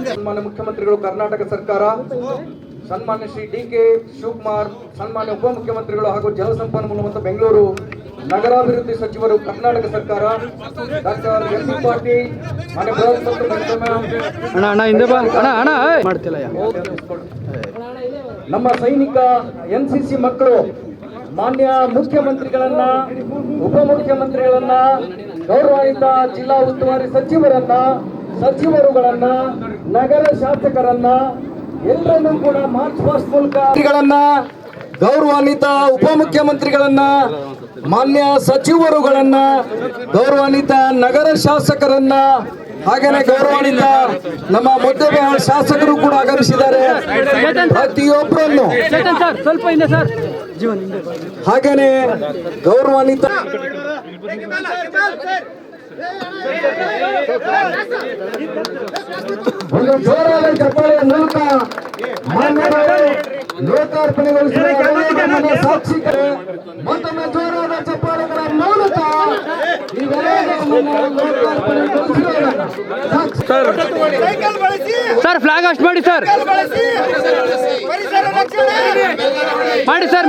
ಸನ್ಮಾನ್ಯ ಮುಖ್ಯಮಂತ್ರಿಗಳು ಕರ್ನಾಟಕ ಸರ್ಕಾರ, ಸನ್ಮಾನ್ಯ ಶ್ರೀ ಡಿ.ಕೆ. ಶಿವಕುಮಾರ್, ಸನ್ಮಾನ್ಯ ಉಪಮುಖ್ಯಮಂತ್ರಿಗಳು ಹಾಗೂ ಜಲಸಂಪನ್ಮೂಲ ಮತ್ತು ಬೆಂಗಳೂರು ನಗರಾಭಿವೃದ್ಧಿ ಸಚಿವರು ಕರ್ನಾಟಕ ಸರ್ಕಾರ, ಡಾಕ್ಟರ್ ಎಸ್.ಸಿ. ಪಾಟೀಲ್, ನಮ್ಮ ಸೈನಿಕ ಎನ್ಸಿಸಿ ಮಕ್ಕಳು ಮಾನ್ಯ ಮುಖ್ಯಮಂತ್ರಿಗಳನ್ನ, ಉಪಮುಖ್ಯಮಂತ್ರಿಗಳನ್ನ, ಗೌರವಾನ್ವಿತ ಜಿಲ್ಲಾ ಉಸ್ತುವಾರಿ ಸಚಿವರುಗಳನ್ನ, ನಗರ ಶಾಸಕರನ್ನ ಎಲ್ಲರನ್ನೂ ಕೂಡ ಮಾರ್ಚ್ ಪಾಸ್ಟ್ ಮೂಲಕ ಗೌರವಾನ್ವಿತ ಉಪಮುಖ್ಯಮಂತ್ರಿಗಳನ್ನ, ಮಾನ್ಯ ಸಚಿವರುಗಳನ್ನ, ಗೌರವಾನ್ವಿತ ನಗರ ಶಾಸಕರನ್ನ, ಹಾಗೇನೆ ಗೌರವಾನ್ವಿತ ನಮ್ಮ ಮುದ್ದೇಬಿಹಾಳ ಶಾಸಕರು ಕೂಡ ಆಗಮಿಸಿದ್ದಾರೆ. ಪ್ರತಿಯೊಬ್ಬರನ್ನು ಹಾಗೇನೆ ಗೌರವಾನ್ವಿತ ಒಂದು ಜೋರಾದ ಚಪ್ಪಾಳೆಯ ಮೂಲಕ ಲೋಕಾರ್ಪಣೆಗೊಳಿಸಿದ ಸಾಕ್ಷಿಗಳು ಮತ್ತೊಮ್ಮೆ ಜೋರಾದ ಚಪ್ಪಾಳೆಗಳ ಮೂಲಕ ಈ ಸರ್ ಫ್ಲಾಗ್ ಅಷ್ಟು ಮಾಡಿ ಸರ್, ಮಾಡಿ ಸರ್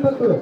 ಮಕ್ಕಳು